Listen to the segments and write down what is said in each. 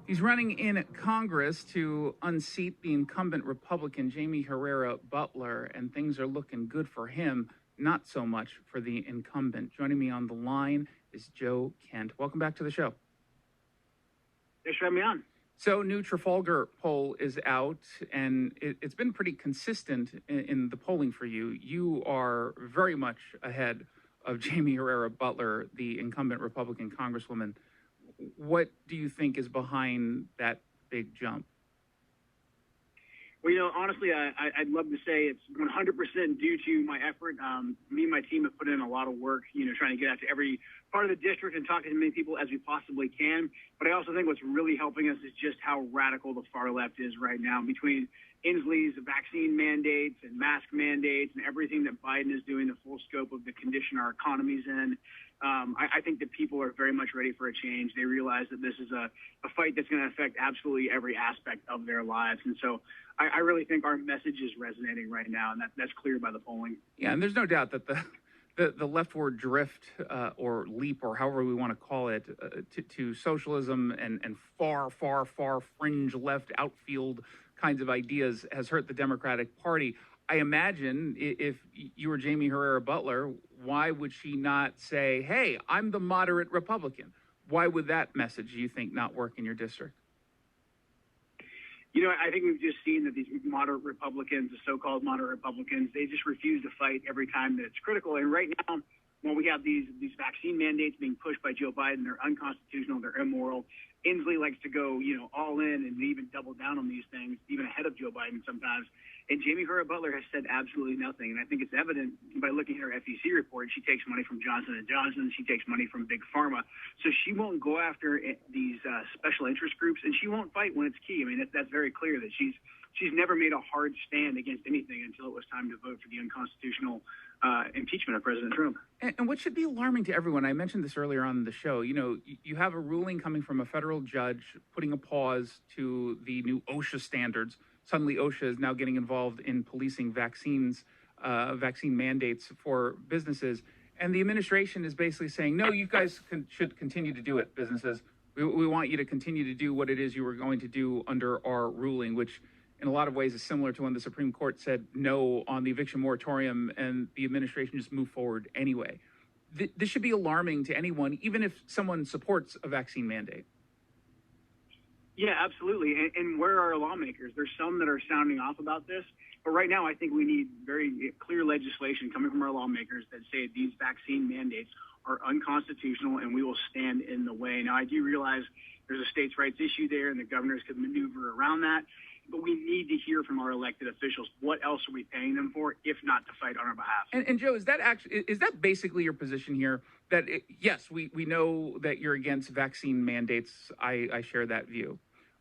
He's running in Congress to unseat the incumbent Republican Jamie Herrera Butler, and things are looking good for him, not so much for the incumbent. Joining me on the line is Joe Kent. Welcome back to the show. Thanks for having me on. So, new Trafalgar poll is out, and it's been pretty consistent in the polling for you. You are very much ahead of Jamie Herrera Butler, the incumbent Republican Congresswoman. What do you think is behind that big jump? Well, honestly, I'd love to say it's 100% due to my effort. Me and my team have put in a lot of work, trying to get out to every part of the district and talk to as many people as we possibly can. But I also think what's really helping us is just how radical the far left is right now, between Inslee's vaccine mandates and mask mandates and everything that Biden is doing, the full scope of the condition our economy's in. I think that people are very much ready for a change. They realize that this is a fight that's going to affect absolutely every aspect of their lives. And so I really think our message is resonating right now, and that's clear by the polling. Yeah, and there's no doubt that the leftward drift or leap, or however we want to call it, to socialism and far fringe left outfield kinds of ideas has hurt the Democratic Party. I imagine if you were Jamie Herrera Butler, why would she not say, hey, I'm the moderate Republican? Why would that message, you think, not work in your district? I think we've just seen that these moderate Republicans, the so-called moderate Republicans, they just refuse to fight every time that it's critical. And right now, when we have these vaccine mandates being pushed by Joe Biden, they're unconstitutional, they're immoral. Inslee likes to go, all in and even double down on these things, even ahead of Joe Biden sometimes. And Jamie Herrera Butler has said absolutely nothing. And I think it's evident by looking at her FEC report. She takes money from Johnson & Johnson. She takes money from Big Pharma. So she won't go after these special interest groups, and she won't fight when it's key. I mean, that's very clear that she's never made a hard stand against anything until it was time to vote for the unconstitutional impeachment of President Trump. And what should be alarming to everyone, I mentioned this earlier on in the show, you have a ruling coming from a federal judge putting a pause to the new OSHA standards. Suddenly, OSHA is now getting involved in policing vaccine mandates for businesses. And the administration is basically saying, no, you guys should continue to do it, businesses. We want you to continue to do what it is you were going to do under our ruling, which in a lot of ways is similar to when the Supreme Court said no on the eviction moratorium and the administration just moved forward anyway. This should be alarming to anyone, even if someone supports a vaccine mandate. Yeah, absolutely. And where are our lawmakers? There's some that are sounding off about this. But right now, I think we need very clear legislation coming from our lawmakers that say these vaccine mandates are unconstitutional and we will stand in the way. Now, I do realize there's a states' rights issue there and the governors could maneuver around that. But we need to hear from our elected officials. What else are we paying them for, if not to fight on our behalf? And Joe, is that basically your position here? That yes, we know that you're against vaccine mandates. I share that view.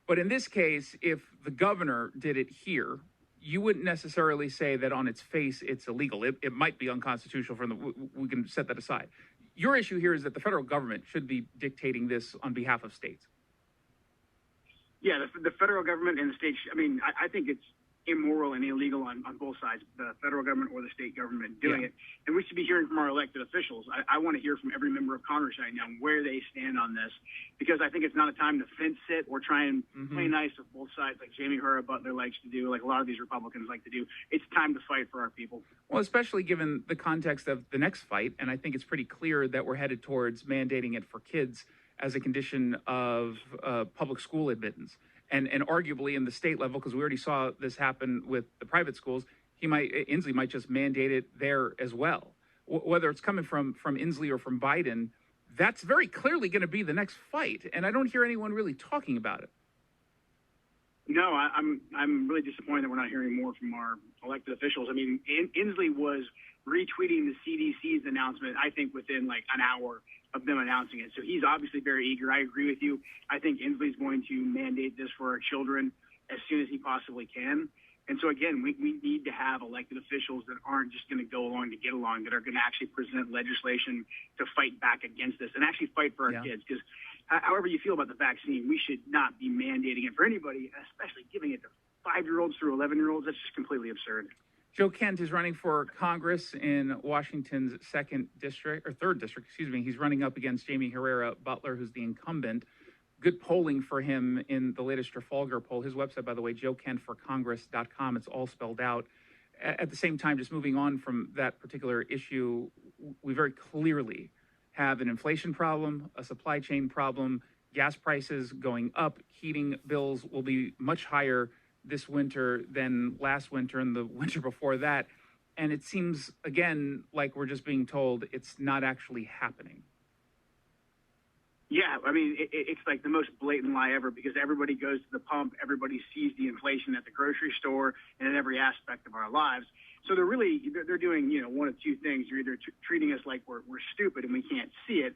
But in this case, if the governor did it here, you wouldn't necessarily say that on its face it's illegal. It might be unconstitutional. We can set that aside. Your issue here is that the federal government should be dictating this on behalf of states. Yeah, the federal government and the states, I think it's immoral and illegal on both sides, the federal government or the state government doing it. And we should be hearing from our elected officials. I want to hear from every member of Congress right now where they stand on this, because I think it's not a time to fence sit or try and play nice with both sides like Jamie Herrera Butler likes to do, like a lot of these Republicans like to do. It's time to fight for our people. Well, especially given the context of the next fight, and I think it's pretty clear that we're headed towards mandating it for kids as a condition of public school admittance. And arguably in the state level, because we already saw this happen with the private schools, Inslee might just mandate it there as well. Whether it's coming from Inslee or from Biden, that's very clearly going to be the next fight. And I don't hear anyone really talking about it. No, I'm really disappointed that we're not hearing more from our elected officials. I mean, Inslee was retweeting the CDC's announcement, I think, within like an hour of them announcing it. So he's obviously very eager. I agree with you. I think Inslee's going to mandate this for our children as soon as he possibly can. And so, again, we need to have elected officials that aren't just going to go along to get along, that are going to actually present legislation to fight back against this and actually fight for our kids. Because however you feel about the vaccine, we should not be mandating it for anybody, especially giving it to 5-year-olds through 11-year-olds. That's just completely absurd. Joe Kent is running for Congress in Washington's third district. He's running up against Jamie Herrera Butler, who's the incumbent. good polling for him in the latest Trafalgar poll. His website, by the way, joekentforcongress.com. It's all spelled out. At the same time, just moving on from that particular issue, we very clearly have an inflation problem, a supply chain problem, gas prices going up, heating bills will be much higher this winter than last winter and the winter before that. And it seems, again, like we're just being told it's not actually happening. Yeah, I mean, it's like the most blatant lie ever, because everybody goes to the pump, everybody sees the inflation at the grocery store and in every aspect of our lives. So they're doing, one of two things. They're either treating us like we're stupid and we can't see it,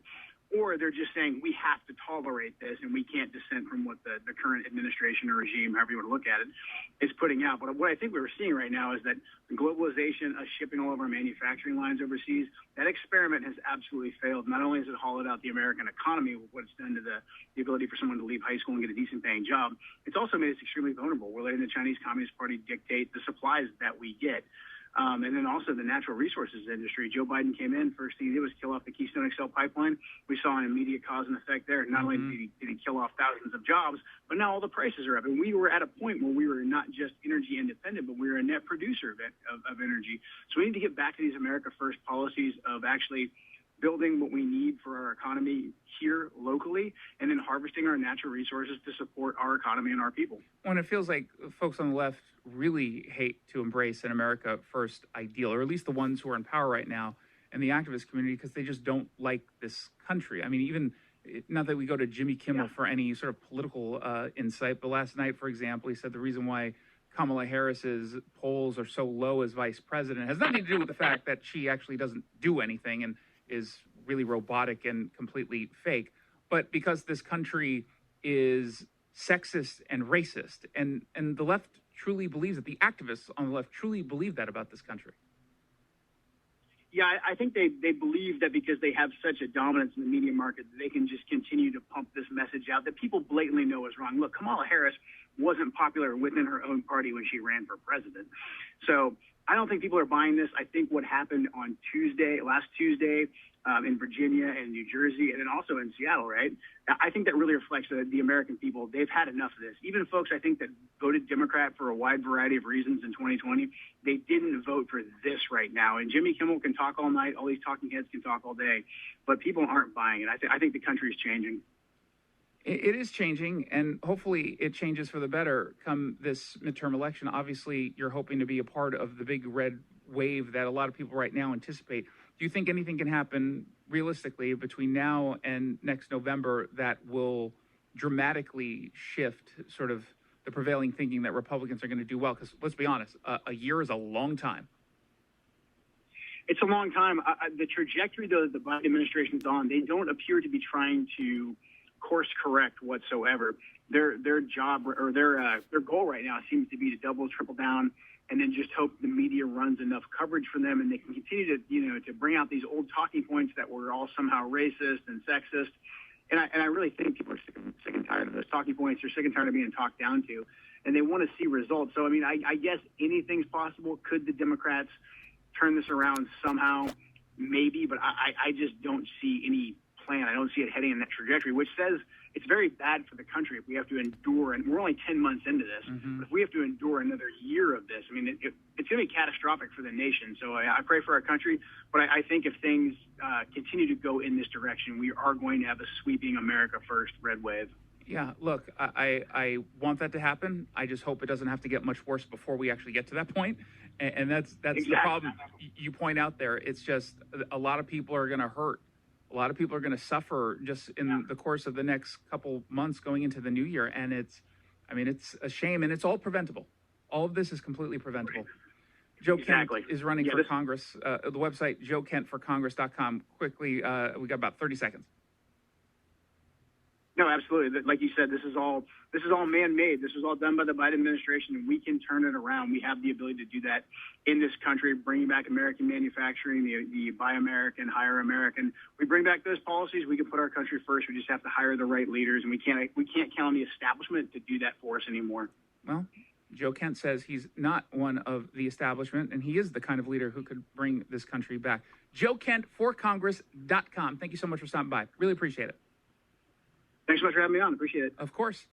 or they're just saying we have to tolerate this and we can't dissent from what the current administration or regime, however you want to look at it, is putting out. But what I think we're seeing right now is that the globalization of shipping all of our manufacturing lines overseas, that experiment has absolutely failed. Not only has it hollowed out the American economy with what it's done to the ability for someone to leave high school and get a decent paying job, it's also made us extremely vulnerable. We're letting the Chinese Communist Party dictate the supplies that we get. And then also the natural resources industry. Joe Biden came in, first thing he did was kill off the Keystone XL pipeline. We saw an immediate cause and effect there. Not only did he kill off thousands of jobs, but now all the prices are up. And we were at a point where we were not just energy independent, but we were a net producer of energy. So we need to get back to these America First policies of actually building what we need for our economy here locally, and then harvesting our natural resources to support our economy and our people. When it feels like folks on the left really hate to embrace an America First ideal, or at least the ones who are in power right now and the activist community, because they just don't like this country. I mean, even not that we go to Jimmy Kimmel for any sort of political insight, but last night, for example, he said the reason why Kamala Harris's polls are so low as vice president has nothing to do with the fact that she actually doesn't do anything and is really robotic and completely fake, but because this country is sexist and racist, and the left truly believes that, the activists on the left truly believe that about this country. Yeah, I think they believe that because they have such a dominance in the media market, that they can just continue to pump this message out that people blatantly know is wrong. Look, Kamala Harris wasn't popular within her own party when she ran for president. So I don't think people are buying this. I think what happened on last Tuesday, in Virginia and New Jersey, and then also in Seattle, right? I think that really reflects the American people. They've had enough of this. Even folks, I think, that voted Democrat for a wide variety of reasons in 2020, they didn't vote for this right now. And Jimmy Kimmel can talk all night. All these talking heads can talk all day, but people aren't buying it. I think the country is changing. It is changing, and hopefully it changes for the better come this midterm election. Obviously, you're hoping to be a part of the big red wave that a lot of people right now anticipate. Do you think anything can happen realistically between now and next November that will dramatically shift sort of the prevailing thinking that Republicans are going to do well? Because let's be honest, a year is a long time. It's a long time. The trajectory, though, that the Biden administration is on, they don't appear to be trying to course correct whatsoever. Their job or their goal right now seems to be to double, triple down, and then just hope the media runs enough coverage for them, and they can continue to bring out these old talking points that we're all somehow racist and sexist. And I really think people are sick and tired of those talking points. They're sick and tired of being talked down to, and they want to see results. So, I mean, I guess anything's possible. Could the Democrats turn this around somehow? Maybe, but I just don't see any plan. I don't see it heading in that trajectory, which says it's very bad for the country if we have to endure, and we're only 10 months into this, but if we have to endure another year of this, I mean, it's going to be catastrophic for the nation. So I pray for our country, but I think if things continue to go in this direction, we are going to have a sweeping America First red wave. Yeah, look, I want that to happen. I just hope it doesn't have to get much worse before we actually get to that point. And that's exactly the problem you point out there. It's just a lot of people are going to hurt. A lot of people are going to suffer just in the course of the next couple months going into the new year. And it's a shame, and it's all preventable. All of this is completely preventable. Joe Kent is running for Congress. The website, joekentforcongress.com. Quickly, we got about 30 seconds. No, absolutely. Like you said, this is all man-made. This was all done by the Biden administration, and we can turn it around. We have the ability to do that in this country, bringing back American manufacturing, the Buy American, Hire American. We bring back those policies. We can put our country first. We just have to hire the right leaders, and we can't count on the establishment to do that for us anymore. Well, Joe Kent says he's not one of the establishment, and he is the kind of leader who could bring this country back. JoeKentForCongress.com. Thank you so much for stopping by. Really appreciate it. Thanks so much for having me on. Appreciate it. Of course.